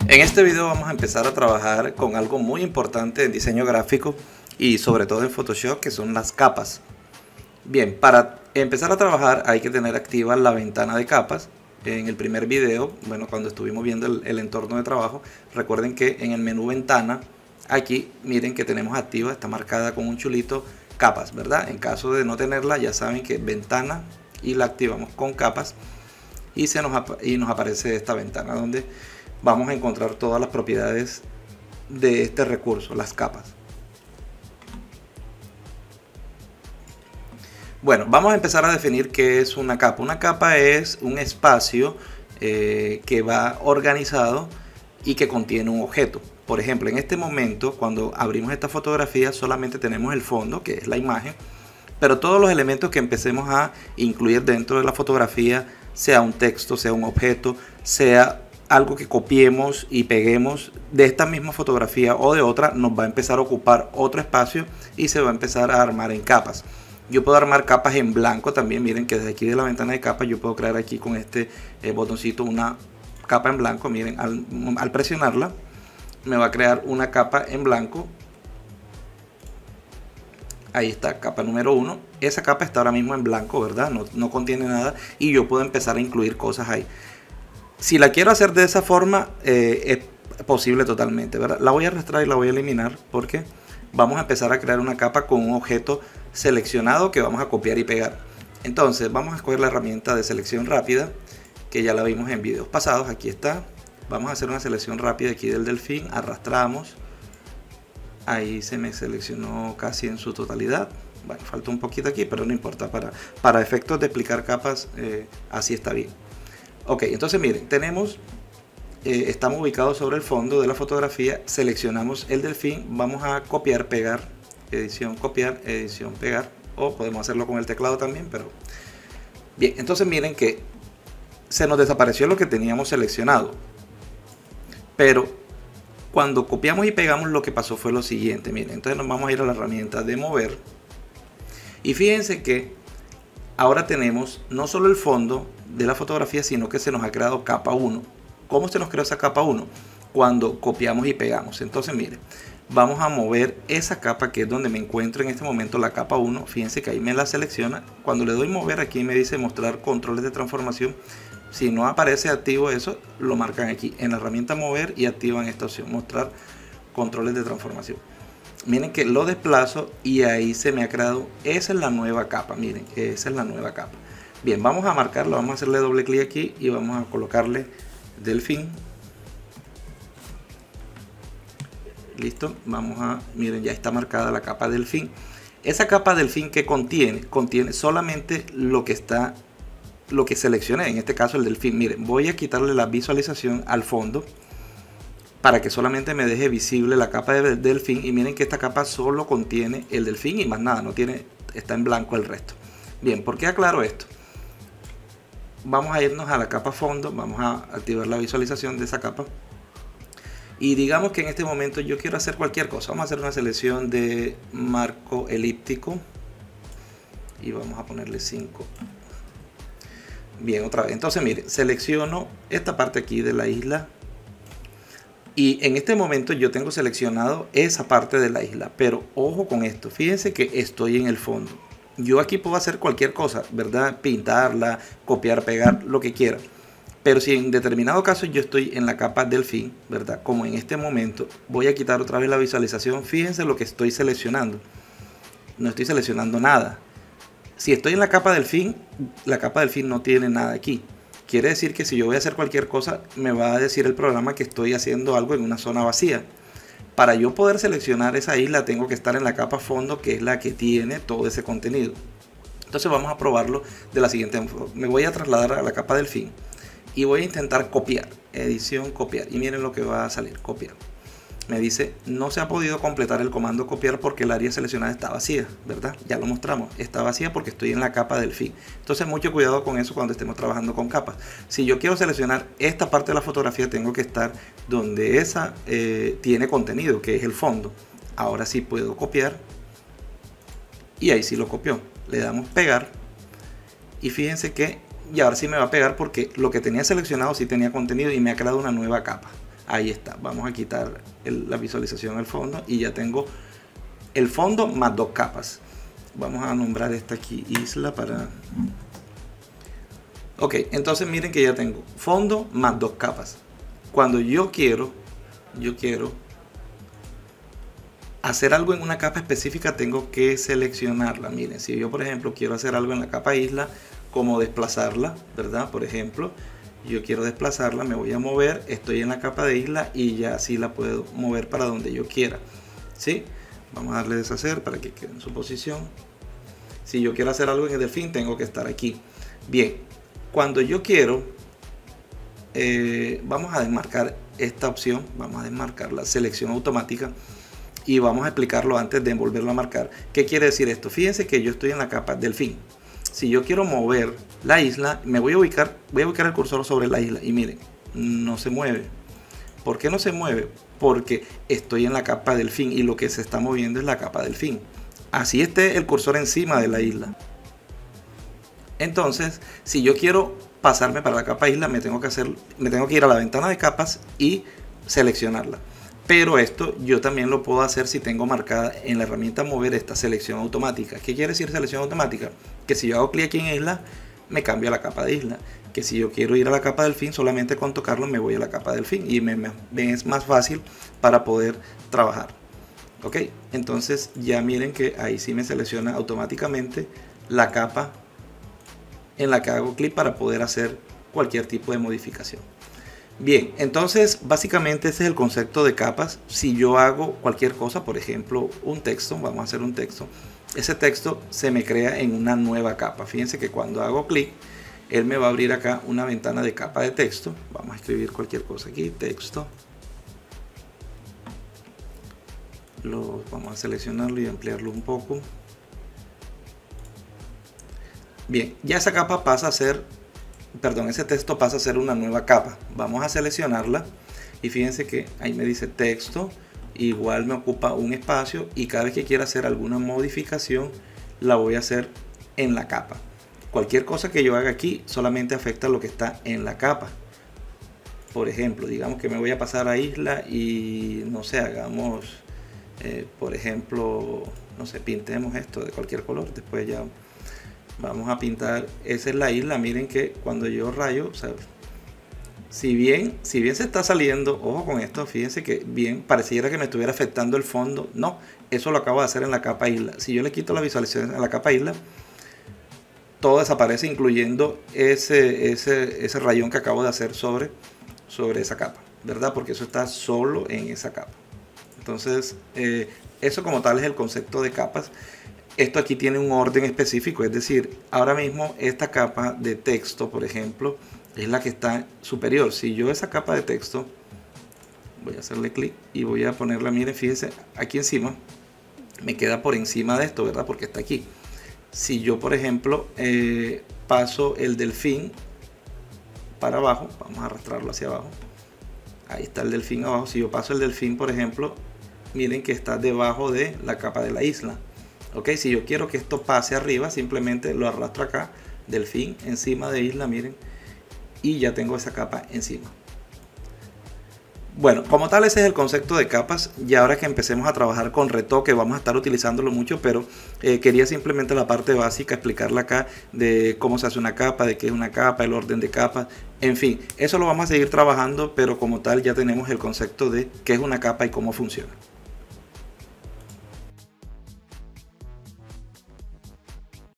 En este video vamos a empezar a trabajar con algo muy importante en diseño gráfico y sobre todo en Photoshop, que son las capas. Bien, para empezar a trabajar hay que tener activa la ventana de capas. En el primer video, bueno, cuando estuvimos viendo el entorno de trabajo, recuerden que en el menú ventana, aquí miren que tenemos activa, está marcada con un chulito capas, ¿verdad? En caso de no tenerla, ya saben que ventana y la activamos con capas y nos aparece esta ventana donde vamos a encontrar todas las propiedades de este recurso, las capas. Bueno, vamos a empezar a definir qué es una capa. Una capa es un espacio que va organizado y que contiene un objeto. Por ejemplo, en este momento, cuando abrimos esta fotografía, solamente tenemos el fondo, que es la imagen, pero todos los elementos que empecemos a incluir dentro de la fotografía, sea un texto, sea un objeto, sea algo que copiemos y peguemos de esta misma fotografía o de otra, nos va a empezar a ocupar otro espacio y se va a empezar a armar en capas. Yo puedo armar capas en blanco también. Miren que desde aquí de la ventana de capas yo puedo crear aquí con este botoncito una capa en blanco. Miren, al presionarla me va a crear una capa en blanco. Ahí está, capa número 1. Esa capa está ahora mismo en blanco, ¿verdad? No contiene nada y yo puedo empezar a incluir cosas ahí. Si la quiero hacer de esa forma, es posible totalmente, ¿verdad? La voy a arrastrar y la voy a eliminar porque vamos a empezar a crear una capa con un objeto seleccionado que vamos a copiar y pegar. Entonces vamos a escoger la herramienta de selección rápida, que ya la vimos en videos pasados. Aquí está. Vamos a hacer una selección rápida aquí del delfín. Arrastramos. Ahí se me seleccionó casi en su totalidad. Bueno, falta un poquito aquí, pero no importa. Para efectos de explicar capas, así está bien. Ok, entonces miren, estamos ubicados sobre el fondo de la fotografía. Seleccionamos el delfín. Vamos a copiar, pegar, edición, copiar, edición, pegar. O podemos hacerlo con el teclado también, pero bien. Entonces miren que se nos desapareció lo que teníamos seleccionado. Pero cuando copiamos y pegamos, lo que pasó fue lo siguiente. Miren, entonces nos vamos a ir a la herramienta de mover. Y fíjense que ahora tenemos no solo el fondo de la fotografía, sino que se nos ha creado capa 1. ¿Cómo se nos creó esa capa 1? Cuando copiamos y pegamos. Entonces miren, vamos a mover esa capa que es donde me encuentro en este momento, la capa 1. Fíjense que ahí me la selecciona. Cuando le doy mover, aquí me dice mostrar controles de transformación. Si no aparece activo eso, lo marcan aquí en la herramienta mover y activan esta opción, mostrar controles de transformación. Miren que lo desplazo y ahí se me ha creado, esa es la nueva capa. Miren, esa es la nueva capa. Bien, vamos a marcarlo, vamos a hacerle doble clic aquí y vamos a colocarle delfín. Listo, miren, ya está marcada la capa delfín. Esa capa delfín que contiene solamente lo que seleccioné, en este caso el delfín. Miren, voy a quitarle la visualización al fondo para que solamente me deje visible la capa de delfín. Y miren que esta capa solo contiene el delfín y más nada, está en blanco el resto. Bien, ¿por qué aclaro esto? Vamos a irnos a la capa fondo, vamos a activar la visualización de esa capa. Y digamos que en este momento yo quiero hacer cualquier cosa. Vamos a hacer una selección de marco elíptico y vamos a ponerle 5. Bien, otra vez. Entonces miren, selecciono esta parte aquí de la isla. Y en este momento yo tengo seleccionado esa parte de la isla. Pero ojo con esto. Fíjense que estoy en el fondo. Yo aquí puedo hacer cualquier cosa, ¿verdad? Pintarla, copiar, pegar, lo que quiera. Pero si en determinado caso yo estoy en la capa delfín, ¿verdad? Como en este momento, voy a quitar otra vez la visualización. Fíjense lo que estoy seleccionando. No estoy seleccionando nada. Si estoy en la capa delfín no tiene nada aquí. Quiere decir que si yo voy a hacer cualquier cosa, me va a decir el programa que estoy haciendo algo en una zona vacía. Para yo poder seleccionar esa isla, tengo que estar en la capa fondo, que es la que tiene todo ese contenido. Entonces vamos a probarlo de la siguiente forma. Me voy a trasladar a la capa delfín y voy a intentar copiar. Edición, copiar. Y miren lo que va a salir, copiar. Me dice, no se ha podido completar el comando copiar porque el área seleccionada está vacía, ¿verdad? Ya lo mostramos, está vacía porque estoy en la capa delfín. Entonces mucho cuidado con eso cuando estemos trabajando con capas. Si yo quiero seleccionar esta parte de la fotografía, tengo que estar donde esa tiene contenido, que es el fondo. Ahora sí puedo copiar y ahí sí lo copió. Le damos pegar y fíjense que y ahora sí me va a pegar porque lo que tenía seleccionado sí tenía contenido y me ha creado una nueva capa. Ahí está, vamos a quitar la visualización al fondo y ya tengo el fondo más 2 capas. Vamos a nombrar esta aquí isla para... Ok, entonces miren que ya tengo fondo más 2 capas. Cuando yo quiero hacer algo en una capa específica, tengo que seleccionarla. Miren, si yo por ejemplo quiero hacer algo en la capa isla, como desplazarla, ¿verdad? Por ejemplo, yo quiero desplazarla, me voy a mover, estoy en la capa de isla y ya así la puedo mover para donde yo quiera, ¿sí? Vamos a darle deshacer para que quede en su posición. Si yo quiero hacer algo en el delfín, tengo que estar aquí. Bien, cuando yo quiero, vamos a desmarcar esta opción, vamos a desmarcar la selección automática y vamos a explicarlo antes de volverlo a marcar. ¿Qué quiere decir esto? Fíjense que yo estoy en la capa delfín. Si yo quiero mover la isla, me voy a ubicar el cursor sobre la isla y miren, no se mueve. ¿Por qué no se mueve? Porque estoy en la capa delfín y lo que se está moviendo es la capa delfín. Así esté el cursor encima de la isla. Entonces, si yo quiero pasarme para la capa isla, me tengo que ir a la ventana de capas y seleccionarla. Pero esto yo también lo puedo hacer si tengo marcada en la herramienta mover esta selección automática. ¿Qué quiere decir selección automática? Que si yo hago clic aquí en isla, me cambia a la capa de isla. Que si yo quiero ir a la capa delfín, solamente con tocarlo me voy a la capa delfín y me es más fácil para poder trabajar. Ok, entonces ya miren que ahí sí me selecciona automáticamente la capa en la que hago clic para poder hacer cualquier tipo de modificación. Bien, entonces básicamente ese es el concepto de capas. Si yo hago cualquier cosa, por ejemplo un texto, vamos a hacer un texto, ese texto se me crea en una nueva capa. Fíjense que cuando hago clic, él me va a abrir acá una ventana de capa de texto. Vamos a escribir cualquier cosa aquí, texto. Vamos a seleccionarlo y ampliarlo un poco. Bien, ya esa capa pasa a ser, perdón, ese texto pasa a ser una nueva capa. Vamos a seleccionarla y fíjense que ahí me dice texto, igual me ocupa un espacio y cada vez que quiera hacer alguna modificación la voy a hacer en la capa. Cualquier cosa que yo haga aquí solamente afecta lo que está en la capa. Por ejemplo, digamos que me voy a pasar a isla y no sé, hagamos, por ejemplo, no sé, pintemos esto de cualquier color, después ya vamos a pintar, esa es la isla. Miren que cuando yo rayo, o sea, si bien se está saliendo, ojo con esto, fíjense que bien pareciera que me estuviera afectando el fondo. No, eso lo acabo de hacer en la capa isla. Si yo le quito la visualización a la capa isla, todo desaparece, incluyendo ese rayón que acabo de hacer sobre esa capa, ¿verdad? Porque eso está solo en esa capa. Entonces, eso como tal es el concepto de capas. Esto aquí tiene un orden específico, es decir, ahora mismo esta capa de texto, por ejemplo, es la que está superior. Si yo esa capa de texto, voy a hacerle clic y voy a ponerla, miren, fíjense, aquí encima, me queda por encima de esto, ¿verdad? Porque está aquí. Si yo, por ejemplo, paso el delfín para abajo, vamos a arrastrarlo hacia abajo, ahí está el delfín abajo. Si yo paso el delfín, por ejemplo, miren que está debajo de la capa de la isla. Ok, si yo quiero que esto pase arriba, simplemente lo arrastro acá, delfín encima de isla, miren, y ya tengo esa capa encima. Bueno, como tal ese es el concepto de capas. Y ahora que empecemos a trabajar con retoque, vamos a estar utilizándolo mucho, pero quería simplemente la parte básica, explicarla acá de cómo se hace una capa, de qué es una capa, el orden de capas, en fin, eso lo vamos a seguir trabajando, pero como tal ya tenemos el concepto de qué es una capa y cómo funciona.